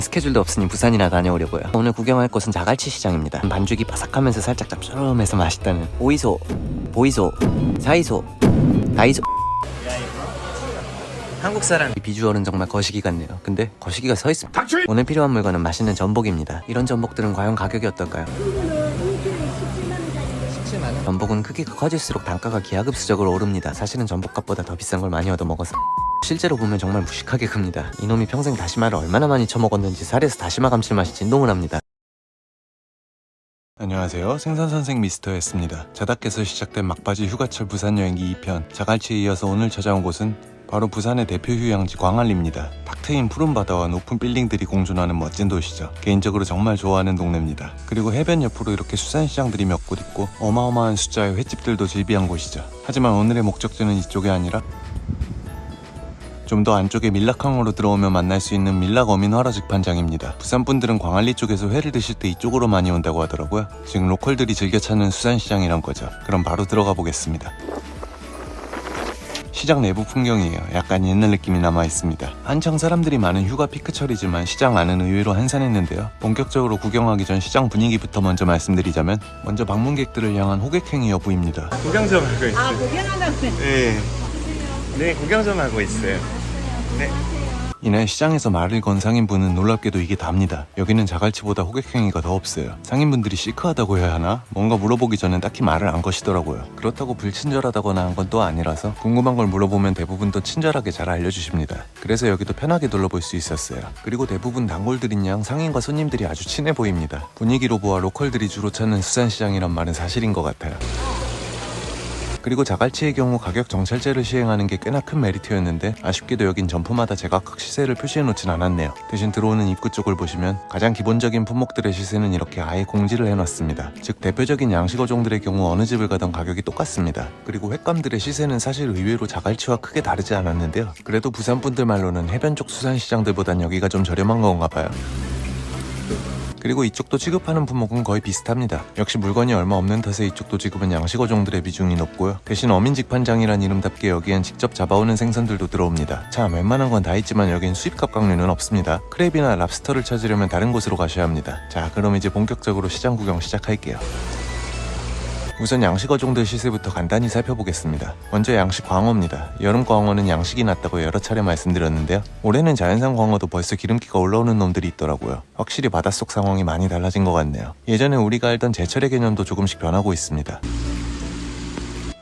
스케줄도 없으니 부산이나 다녀오려고요. 오늘 구경할 곳은 자갈치 시장입니다. 반죽이 바삭하면서 살짝 짭조름해서 맛있다는 오이소, 보이소, 사이소, 다이소. 한국 사람. 이 비주얼은 정말 거시기 같네요. 근데 거시기가 서 있습니다. 오늘 필요한 물건은 맛있는 전복입니다. 이런 전복들은 과연 가격이 어떨까요? 17만원? 전복은 크기가 커질수록 단가가 기하급수적으로 오릅니다. 사실은 전복값보다 더 비싼 걸 많이 얻어먹어서 실제로 보면 정말 무식하게 큽니다. 이놈이 평생 다시마를 얼마나 많이 처먹었는지 살에서 다시마 감칠맛이 진동을 합니다. 안녕하세요. 생선선생 미스터였습니다. 자다께서 시작된 막바지 휴가철 부산 여행기 2편 자갈치에 이어서 오늘 찾아온 곳은 바로 부산의 대표 휴양지 광안리입니다. 탁 트인 푸른 바다와 높은 빌딩들이 공존하는 멋진 도시죠. 개인적으로 정말 좋아하는 동네입니다. 그리고 해변 옆으로 이렇게 수산시장들이 몇 곳 있고 어마어마한 숫자의 횟집들도 즐비한 곳이죠. 하지만 오늘의 목적지는 이쪽이 아니라 좀 더 안쪽에 밀락항으로 들어오면 만날 수 있는 밀락 어민 화로 직판장입니다. 부산분들은 광안리 쪽에서 회를 드실 때 이쪽으로 많이 온다고 하더라고요. 즉 로컬들이 즐겨 찾는 수산시장이란 거죠. 그럼 바로 들어가 보겠습니다. 시장 내부 풍경이에요. 약간 옛날 느낌이 남아있습니다. 한창 사람들이 많은 휴가 피크철이지만 시장 안은 의외로 한산했는데요. 본격적으로 구경하기 전 시장 분위기부터 먼저 말씀드리자면 먼저 방문객들을 향한 호객행위 여부입니다. 구경 좀 하고 있어요. 아, 구경하다고. 네. 네, 구경 좀 하고 있어요. 네. 이날 시장에서 말을 건 상인분은 놀랍게도 이게 답니다. 여기는 자갈치보다 호객행위가 더 없어요. 상인분들이 시크하다고 해야 하나? 뭔가 물어보기 전엔 딱히 말을 안 거시더라고요. 그렇다고 불친절하다거나 한 건 또 아니라서 궁금한 걸 물어보면 대부분 또 친절하게 잘 알려주십니다. 그래서 여기도 편하게 둘러볼 수 있었어요. 그리고 대부분 단골들인 양 상인과 손님들이 아주 친해 보입니다. 분위기로 보아 로컬들이 주로 찾는 수산시장이란 말은 사실인 것 같아요. 그리고 자갈치의 경우 가격 정찰제를 시행하는 게 꽤나 큰 메리트였는데 아쉽게도 여긴 점포마다 제각각 시세를 표시해놓진 않았네요. 대신 들어오는 입구 쪽을 보시면 가장 기본적인 품목들의 시세는 이렇게 아예 공지를 해놨습니다. 즉 대표적인 양식어종들의 경우 어느 집을 가던 가격이 똑같습니다. 그리고 횟감들의 시세는 사실 의외로 자갈치와 크게 다르지 않았는데요. 그래도 부산분들 말로는 해변 쪽 수산시장들보단 여기가 좀 저렴한 건가 봐요. 그리고 이쪽도 취급하는 품목은 거의 비슷합니다. 역시 물건이 얼마 없는 탓에 이쪽도 지금은 양식어종들의 비중이 높고요. 대신 어민직판장이란 이름답게 여기엔 직접 잡아오는 생선들도 들어옵니다. 참 웬만한 건 다 있지만 여긴 수입값 강류는 없습니다. 크랩이나 랍스터를 찾으려면 다른 곳으로 가셔야 합니다. 자, 그럼 이제 본격적으로 시장 구경 시작할게요. 우선 양식어종들 시세부터 간단히 살펴보겠습니다. 먼저 양식 광어입니다. 여름 광어는 양식이 낮다고 여러 차례 말씀드렸는데요. 올해는 자연산 광어도 벌써 기름기가 올라오는 놈들이 있더라고요. 확실히 바닷속 상황이 많이 달라진 것 같네요. 예전에 우리가 알던 제철의 개념도 조금씩 변하고 있습니다.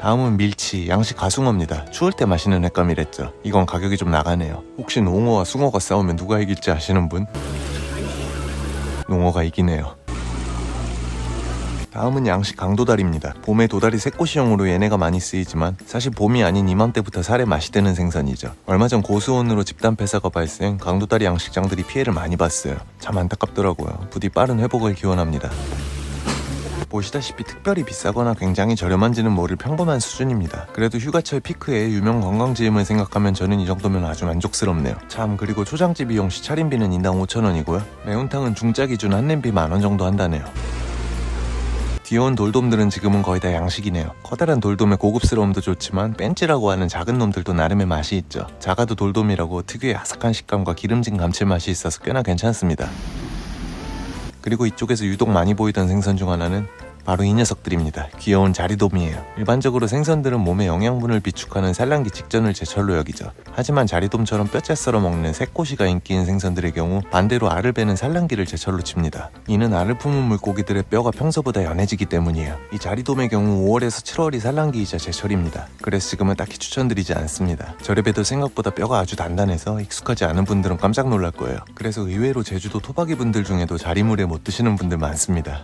다음은 밀치, 양식 가숭어입니다. 추울 때 마시는 횟감이랬죠. 이건 가격이 좀 나가네요. 혹시 농어와 숭어가 싸우면 누가 이길지 아시는 분? 농어가 이기네요. 다음은 양식 강도다리입니다. 봄에 도다리 새꼬시용으로 얘네가 많이 쓰이지만 사실 봄이 아닌 이맘때부터 살에 맛이 드는 생선이죠. 얼마 전 고수온으로 집단 폐사가 발생, 강도다리 양식장들이 피해를 많이 봤어요. 참 안타깝더라고요. 부디 빠른 회복을 기원합니다. 보시다시피 특별히 비싸거나 굉장히 저렴한지는 모를 평범한 수준입니다. 그래도 휴가철 피크에 유명 관광지임을 생각하면 저는 이 정도면 아주 만족스럽네요. 참, 그리고 초장집 이용 시 차림비는 인당 5,000원이고요. 매운탕은 중짜 기준 한 냄비 10,000원 정도 한다네요. 귀여운 돌돔들은 지금은 거의 다 양식이네요. 커다란 돌돔의 고급스러움도 좋지만 뺀찌라고 하는 작은 놈들도 나름의 맛이 있죠. 작아도 돌돔이라고 특유의 아삭한 식감과 기름진 감칠맛이 있어서 꽤나 괜찮습니다. 그리고 이쪽에서 유독 많이 보이던 생선 중 하나는 바로 이 녀석들입니다. 귀여운 자리돔이에요. 일반적으로 생선들은 몸의 영양분을 비축하는 산란기 직전을 제철로 여기죠. 하지만 자리돔처럼 뼈째 썰어 먹는 새꼬시가 인기인 생선들의 경우 반대로 알을 베는 산란기를 제철로 칩니다. 이는 알을 품은 물고기들의 뼈가 평소보다 연해지기 때문이에요. 이 자리돔의 경우 5월에서 7월이 산란기이자 제철입니다. 그래서 지금은 딱히 추천드리지 않습니다. 저렴 해도 생각보다 뼈가 아주 단단해서 익숙하지 않은 분들은 깜짝 놀랄 거예요. 그래서 의외로 제주도 토박이 분들 중에도 자리물에 못 드시는 분들 많습니다.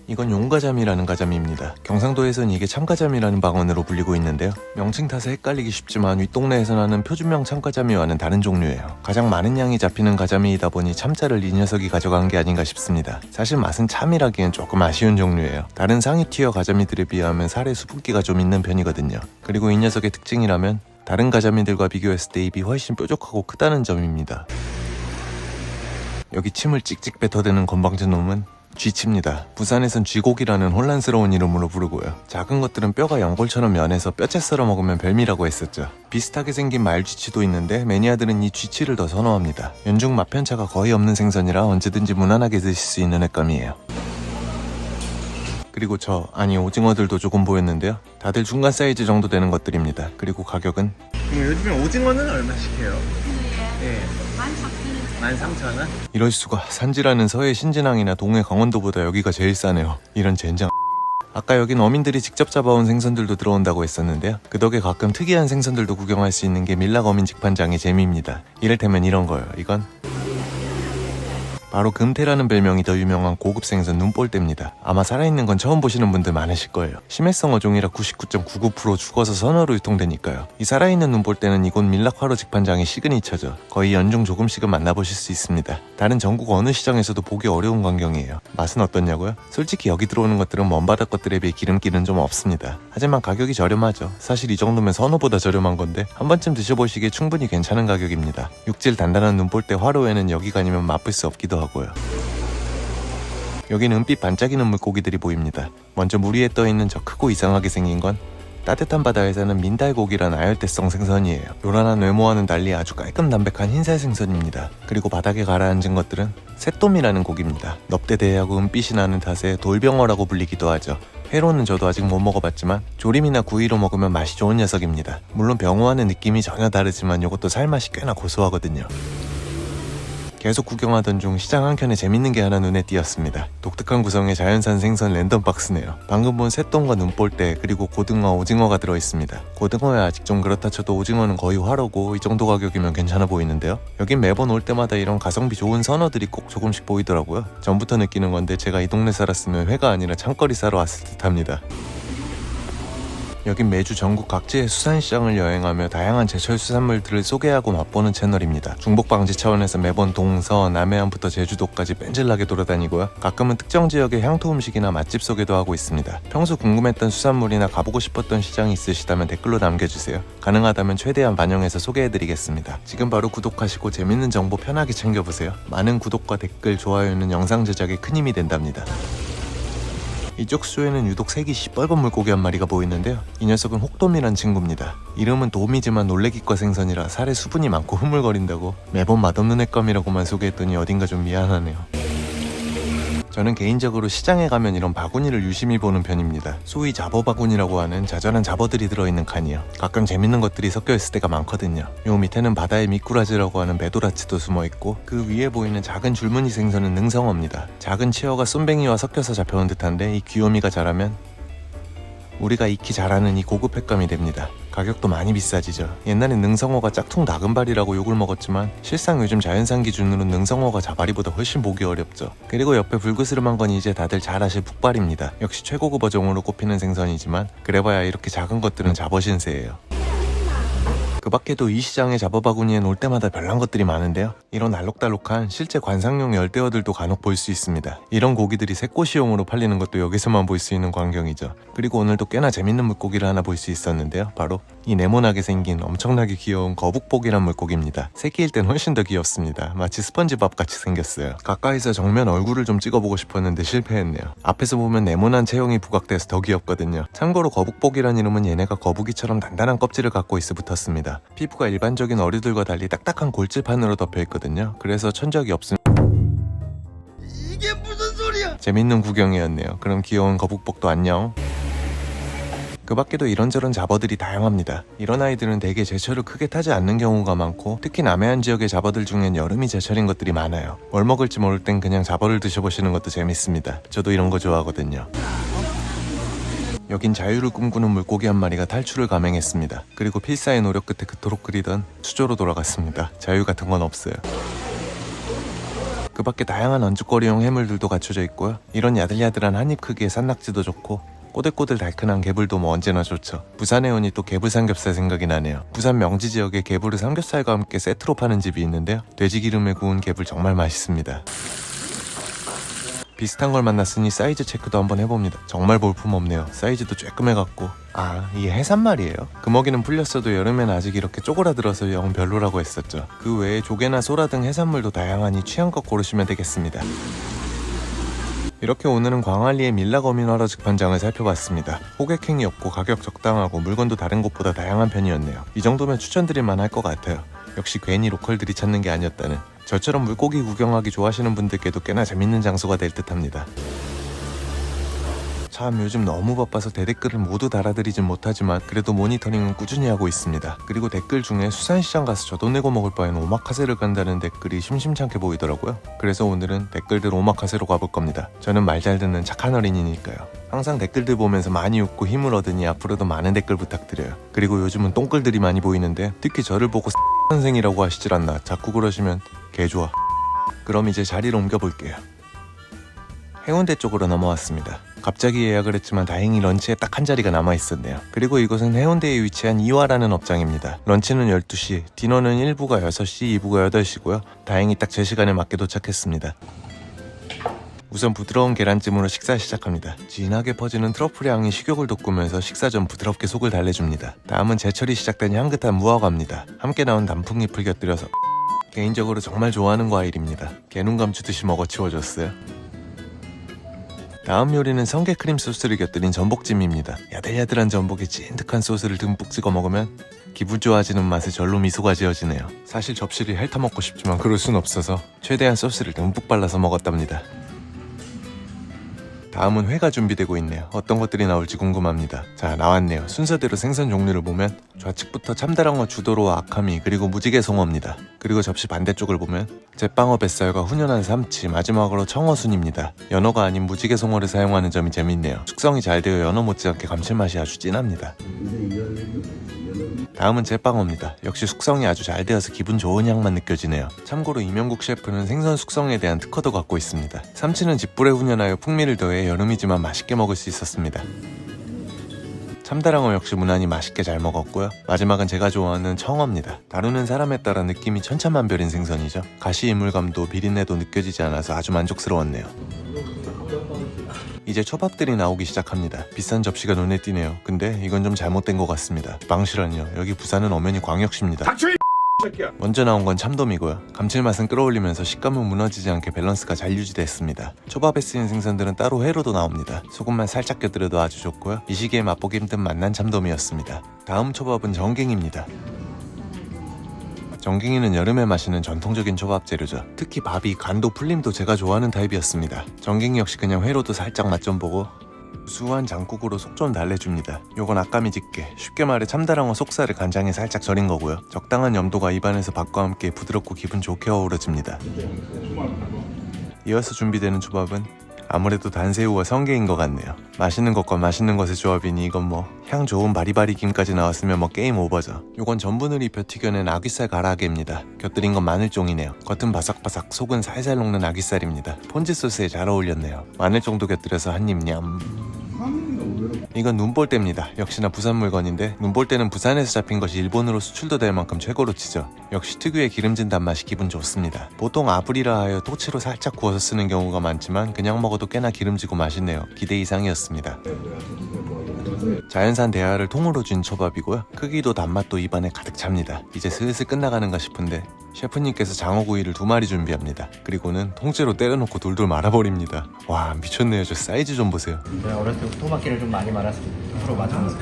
이건 용가자미라는 가자미입니다. 경상도에선 이게 참가자미라는 방언으로 불리고 있는데요. 명칭 탓에 헷갈리기 쉽지만 윗동네에서 나는 표준명 참가자미와는 다른 종류예요. 가장 많은 양이 잡히는 가자미이다 보니 참자를 이 녀석이 가져간 게 아닌가 싶습니다. 사실 맛은 참이라기엔 조금 아쉬운 종류예요. 다른 상위 티어 가자미들에 비하면 살에 수분기가 좀 있는 편이거든요. 그리고 이 녀석의 특징이라면 다른 가자미들과 비교했을 때 입이 훨씬 뾰족하고 크다는 점입니다. 여기 침을 찍찍 뱉어대는 건방진 놈은 쥐치입니다. 부산에선 쥐고기라는 혼란스러운 이름으로 부르고요. 작은 것들은 뼈가 연골처럼 면해서 뼈째 썰어 먹으면 별미라고 했었죠. 비슷하게 생긴 말쥐치도 있는데 매니아들은 이 쥐치를 더 선호합니다. 연중 맛편차가 거의 없는 생선이라 언제든지 무난하게 드실 수 있는 횟감이에요. 그리고 오징어들도 조금 보였는데요. 다들 중간 사이즈 정도 되는 것들입니다. 그리고 가격은 그럼 요즘에 오징어는 얼마씩 해요? 네. 13,000원? 이럴 수가. 산지라는 서해 신진항이나 동해 강원도보다 여기가 제일 싸네요. 이런 젠장. 아까 여긴 어민들이 직접 잡아온 생선들도 들어온다고 했었는데요. 그 덕에 가끔 특이한 생선들도 구경할 수 있는 게 밀락 어민 직판장의 재미입니다. 이를테면 이런 거요. 이건 바로 금태라는 별명이 더 유명한 고급 생선 눈볼대입니다. 아마 살아있는 건 처음 보시는 분들 많으실 거예요. 심해성 어종이라 99.99% 죽어서 선어로 유통되니까요. 이 살아있는 눈볼대는 이곳 밀락화로 직판장의 시그니처죠. 거의 연중 조금씩은 만나보실 수 있습니다. 다른 전국 어느 시장에서도 보기 어려운 광경이에요. 맛은 어떻냐고요? 솔직히 여기 들어오는 것들은 먼바다 것들에 비해 기름기는 좀 없습니다. 하지만 가격이 저렴하죠. 사실 이 정도면 선어보다 저렴한 건데 한 번쯤 드셔보시기에 충분히 괜찮은 가격입니다. 육질 단단한 눈볼대 화로에는 여기가 아니면 맛볼 수 없기도 하고요. 여기는 은빛 반짝이는 물고기들이 보입니다. 먼저 물 위에 떠있는 저 크고 이상하게 생긴 건 따뜻한 바다에 사는 민달고기란 아열대성 생선이에요. 요란한 외모와는 달리 아주 깔끔 담백한 흰살 생선입니다. 그리고 바닥에 가라앉은 것들은 새돔이라는 고기입니다. 넙대대하고 은빛이 나는 탓에 돌병어라고 불리기도 하죠. 회로는 저도 아직 못 먹어봤지만 조림이나 구이로 먹으면 맛이 좋은 녀석입니다. 물론 병어와는 느낌이 전혀 다르지만 이것도 살맛이 꽤나 고소하거든요. 계속 구경하던 중 시장 한켠에 재밌는 게 하나 눈에 띄었습니다. 독특한 구성의 자연산 생선 랜덤 박스네요. 방금 본 새똥과 눈볼대 그리고 고등어, 오징어가 들어있습니다. 고등어야 아직 좀 그렇다 쳐도 오징어는 거의 화로고 이 정도 가격이면 괜찮아 보이는데요. 여긴 매번 올 때마다 이런 가성비 좋은 선어들이 꼭 조금씩 보이더라고요. 전부터 느끼는 건데 제가 이 동네 살았으면 회가 아니라 창거리 사러 왔을 듯 합니다. 여긴 매주 전국 각지의 수산시장을 여행하며 다양한 제철 수산물들을 소개하고 맛보는 채널입니다. 중복 방지 차원에서 매번 동서, 남해안부터 제주도까지 뺀질나게 돌아다니고요. 가끔은 특정 지역의 향토 음식이나 맛집 소개도 하고 있습니다. 평소 궁금했던 수산물이나 가보고 싶었던 시장이 있으시다면 댓글로 남겨주세요. 가능하다면 최대한 반영해서 소개해드리겠습니다. 지금 바로 구독하시고 재밌는 정보 편하게 챙겨보세요. 많은 구독과 댓글, 좋아요는 영상 제작에 큰 힘이 된답니다. 이쪽 수에는 유독 색이 시뻘건 물고기 한 마리가 보이는데요. 이 녀석은 혹돔이란 친구입니다. 이름은 돔이지만 놀래기과 생선이라 살에 수분이 많고 흐물거린다고 매번 맛없는 횟감이라고만 소개했더니 어딘가 좀 미안하네요. 저는 개인적으로 시장에 가면 이런 바구니를 유심히 보는 편입니다. 소위 잡어바구니라고 하는 자잘한 잡어들이 들어있는 칸이요. 가끔 재밌는 것들이 섞여있을 때가 많거든요. 요 밑에는 바다의 미꾸라지라고 하는 메도라치도 숨어있고 그 위에 보이는 작은 줄무늬 생선은 능성어입니다. 작은 치어가 쏨뱅이와 섞여서 잡혀온 듯한데 이 귀요미가 자라면 우리가 익히 잘 아는 이 고급 횟감이 됩니다. 가격도 많이 비싸지죠. 옛날엔 능성어가 짝퉁 나금발이라고 욕을 먹었지만 실상 요즘 자연산 기준으로 능성어가 자바리보다 훨씬 보기 어렵죠. 그리고 옆에 불그스름한 건 이제 다들 잘 아실 북발입니다. 역시 최고급 어종으로 꼽히는 생선이지만 그래봐야 이렇게 작은 것들은 잡어신세예요. 그 밖에도 이 시장의 잡어바구니엔 올 때마다 별난 것들이 많은데요. 이런 알록달록한 실제 관상용 열대어들도 간혹 볼 수 있습니다. 이런 고기들이 새꼬시용으로 팔리는 것도 여기서만 볼 수 있는 광경이죠. 그리고 오늘도 꽤나 재밌는 물고기를 하나 볼 수 있었는데요. 바로 이 네모나게 생긴 엄청나게 귀여운 거북복이란 물고기입니다. 새끼일 땐 훨씬 더 귀엽습니다. 마치 스펀지밥 같이 생겼어요. 가까이서 정면 얼굴을 좀 찍어보고 싶었는데 실패했네요. 앞에서 보면 네모난 체형이 부각돼서 더 귀엽거든요. 참고로 거북복이란 이름은 얘네가 거북이처럼 단단한 껍질을 갖고 있어 붙었습니다. 피부가 일반적인 어류들과 달리 딱딱한 골질판으로 덮여있거든요. 그래서 천적이 없음. 이게 무슨 소리야? 재밌는 구경이었네요. 그럼 귀여운 거북복도 안녕. 그 밖에도 이런저런 잡어들이 다양합니다. 이런 아이들은 대개 제철을 크게 타지 않는 경우가 많고 특히 남해안 지역의 잡어들 중엔 여름이 제철인 것들이 많아요. 뭘 먹을지 모를 땐 그냥 잡어를 드셔보시는 것도 재밌습니다. 저도 이런 거 좋아하거든요. 여긴 자유를 꿈꾸는 물고기 한 마리가 탈출을 감행했습니다. 그리고 필사의 노력 끝에 그토록 그리던 수조로 돌아갔습니다. 자유 같은 건 없어요. 그 밖에 다양한 안주거리용 해물들도 갖춰져 있고요. 이런 야들야들한 한입 크기의 산낙지도 좋고 꼬들꼬들 달큰한 개불도 뭐 언제나 좋죠. 부산에 오니 또 개불 삼겹살 생각이 나네요. 부산 명지 지역에 개불을 삼겹살과 함께 세트로 파는 집이 있는데요. 돼지 기름에 구운 개불 정말 맛있습니다. 비슷한 걸 만났으니 사이즈 체크도 한번 해봅니다. 정말 볼품없네요. 사이즈도 쬐끔해갖고. 아, 이게 해산말이에요? 금어기는 풀렸어도 여름엔 아직 이렇게 쪼그라들어서 영 별로라고 했었죠. 그 외에 조개나 소라 등 해산물도 다양하니 취향껏 고르시면 되겠습니다. 이렇게 오늘은 광안리의 밀라거미너러 직판장을 살펴봤습니다. 호객행위 없고 가격 적당하고 물건도 다른 곳보다 다양한 편이었네요. 이 정도면 추천드릴만 할 것 같아요. 역시 괜히 로컬들이 찾는 게 아니었다는, 저처럼 물고기 구경하기 좋아하시는 분들께도 꽤나 재밌는 장소가 될 듯합니다. 참 요즘 너무 바빠서 대댓글을 모두 달아드리진 못하지만 그래도 모니터링은 꾸준히 하고 있습니다. 그리고 댓글 중에 수산시장 가서 저 돈 내고 먹을 바에는 오마카세를 간다는 댓글이 심심찮게 보이더라고요. 그래서 오늘은 댓글들 오마카세로 가볼 겁니다. 저는 말 잘 듣는 착한 어린이니까요. 항상 댓글들 보면서 많이 웃고 힘을 얻으니 앞으로도 많은 댓글 부탁드려요. 그리고 요즘은 똥글들이 많이 보이는데 특히 저를 보고 선생이라고 하시질 않나. 자꾸 그러시면 개좋아. 그럼 이제 자리를 옮겨볼게요. 해운대 쪽으로 넘어왔습니다. 갑자기 예약을 했지만 다행히 런치에 딱 한 자리가 남아있었네요. 그리고 이곳은 해운대에 위치한 이화라는 업장입니다. 런치는 12시, 디너는 1부가 6시, 2부가 8시고요. 다행히 딱 제 시간에 맞게 도착했습니다. 우선 부드러운 계란찜으로 식사 시작합니다. 진하게 퍼지는 트러플 향이 식욕을 돋구면서 식사 전 부드럽게 속을 달래줍니다. 다음은 제철이 시작된 향긋한 무화과입니다. 함께 나온 단풍잎을 곁들여서 개인적으로 정말 좋아하는 과일입니다. 개눈 감추듯이 먹어 치워줬어요. 다음 요리는 성게 크림 소스를 곁들인 전복찜입니다. 야들야들한 전복에 찐득한 소스를 듬뿍 찍어 먹으면 기분 좋아지는 맛에 절로 미소가 지어지네요. 사실 접시를 핥아먹고 싶지만 그럴 순 없어서 최대한 소스를 듬뿍 발라서 먹었답니다. 다음은 회가 준비되고 있네요. 어떤 것들이 나올지 궁금합니다. 자, 나왔네요. 순서대로 생선 종류를 보면 좌측부터 참다랑어, 주도로, 아카미, 그리고 무지개 송어입니다. 그리고 접시 반대쪽을 보면 제빵어 뱃살과 훈연한 삼치, 마지막으로 청어순입니다. 연어가 아닌 무지개 송어를 사용하는 점이 재밌네요. 숙성이 잘 되어 연어 못지않게 감칠맛이 아주 진합니다. 다음은 제빵어입니다. 역시 숙성이 아주 잘 되어서 기분 좋은 향만 느껴지네요. 참고로 이명국 셰프는 생선 숙성에 대한 특허도 갖고 있습니다. 삼치는 집불에 훈연하여 풍미를 더해 여름이지만 맛있게 먹을 수 있었습니다. 참다랑어 역시 무난히 맛있게 잘 먹었고요. 마지막은 제가 좋아하는 청어입니다. 다루는 사람에 따라 느낌이 천차만별인 생선이죠. 가시 이물감도 비린내도 느껴지지 않아서 아주 만족스러웠네요. 이제 초밥들이 나오기 시작합니다. 비싼 접시가 눈에 띄네요. 근데 이건 좀 잘못된 것 같습니다. 망실은요. 여기 부산은 엄연히 광역시입니다. 먼저 나온 건 참돔이고요. 감칠맛은 끌어올리면서 식감은 무너지지 않게 밸런스가 잘 유지됐습니다. 초밥에 쓰인 생선들은 따로 회로도 나옵니다. 소금만 살짝 곁들여도 아주 좋고요. 이 시기에 맛보기 힘든 맛난 참돔이었습니다. 다음 초밥은 정갱입니다. 정갱이는 여름에 마시는 전통적인 초밥 재료죠. 특히 밥이 간도 풀림도 제가 좋아하는 타입이었습니다. 정갱이 역시 그냥 회로도 살짝 맛 좀 보고 우수한 장국으로 속 좀 달래줍니다. 요건 아까미 집게, 쉽게 말해 참다랑어 속살을 간장에 살짝 절인 거고요. 적당한 염도가 입안에서 밥과 함께 부드럽고 기분 좋게 어우러집니다. 이어서 준비되는 초밥은 아무래도 단새우와 성게인 것 같네요. 맛있는 것과 맛있는 것의 조합이니 이건 뭐 향 좋은 바리바리 김까지 나왔으면 뭐 게임 오버죠. 요건 전분을 입혀 튀겨낸 아귀살 가라아게입니다. 곁들인 건 마늘종이네요. 겉은 바삭바삭, 속은 살살 녹는 아귀살입니다. 폰즈 소스에 잘 어울렸네요. 마늘종도 곁들여서 한입 냠. 이건 눈볼대입니다. 역시나 부산 물건인데 눈볼대는 부산에서 잡힌 것이 일본으로 수출도 될 만큼 최고로 치죠. 역시 특유의 기름진 단맛이 기분 좋습니다. 보통 아브리라 하여 토치로 살짝 구워서 쓰는 경우가 많지만 그냥 먹어도 꽤나 기름지고 맛있네요. 기대 이상이었습니다. 자연산 대하를 통으로 준 초밥이고요. 크기도 단맛도 입안에 가득 찹니다. 이제 슬슬 끝나가는가 싶은데 셰프님께서 장어구이를 2마리 준비합니다. 그리고는 통째로 때려놓고 돌돌 말아버립니다. 와, 미쳤네요. 저 사이즈 좀 보세요. 제가 어렸을 때 토마키를 좀 많이 말았습니다. 프로 맞으면서.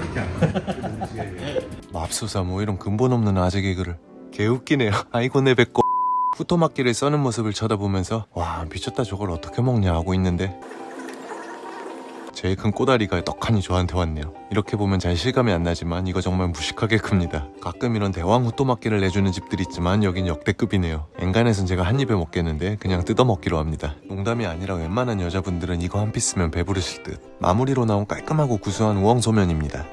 맙소사, 뭐 이런 근본 없는 아재 개그를. 개웃기네요. 아이고 내 배꼽. 후토막기를 써는 모습을 쳐다보면서 와, 미쳤다, 저걸 어떻게 먹냐 하고 있는데 제일 큰 꼬다리가 떡하니 저한테 왔네요. 이렇게 보면 잘 실감이 안 나지만 이거 정말 무식하게 큽니다. 가끔 이런 대왕 후토막기를 내주는 집들 있지만 여긴 역대급이네요. 엔간해선 제가 한 입에 먹겠는데 그냥 뜯어먹기로 합니다. 농담이 아니라 웬만한 여자분들은 이거 한 피스면 배부르실 듯. 마무리로 나온 깔끔하고 구수한 우엉소면입니다.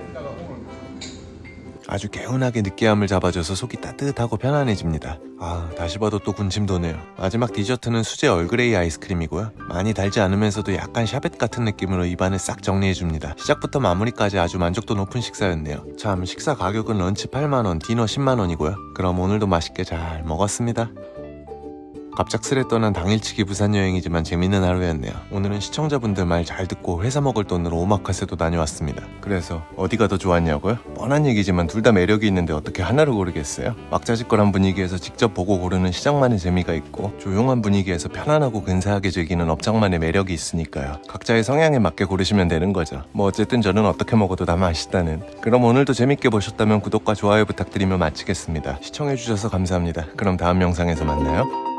아주 개운하게 느끼함을 잡아줘서 속이 따뜻하고 편안해집니다. 아, 다시 봐도 또 군침 도네요. 마지막 디저트는 수제 얼그레이 아이스크림이고요. 많이 달지 않으면서도 약간 샤벳 같은 느낌으로 입안을 싹 정리해줍니다. 시작부터 마무리까지 아주 만족도 높은 식사였네요. 참, 식사 가격은 런치 8만원, 디너 10만원이고요. 그럼 오늘도 맛있게 잘 먹었습니다. 갑작스레 떠난 당일치기 부산 여행이지만 재밌는 하루였네요. 오늘은 시청자분들 말 잘 듣고 회사 먹을 돈으로 오마카세도 다녀왔습니다. 그래서 어디가 더 좋았냐고요? 뻔한 얘기지만 둘 다 매력이 있는데 어떻게 하나를 고르겠어요? 막자지껄한 분위기에서 직접 보고 고르는 시장만의 재미가 있고 조용한 분위기에서 편안하고 근사하게 즐기는 업장만의 매력이 있으니까요. 각자의 성향에 맞게 고르시면 되는 거죠. 뭐 어쨌든 저는 어떻게 먹어도 다 맛있다는. 그럼 오늘도 재밌게 보셨다면 구독과 좋아요 부탁드리며 마치겠습니다. 시청해주셔서 감사합니다. 그럼 다음 영상에서 만나요.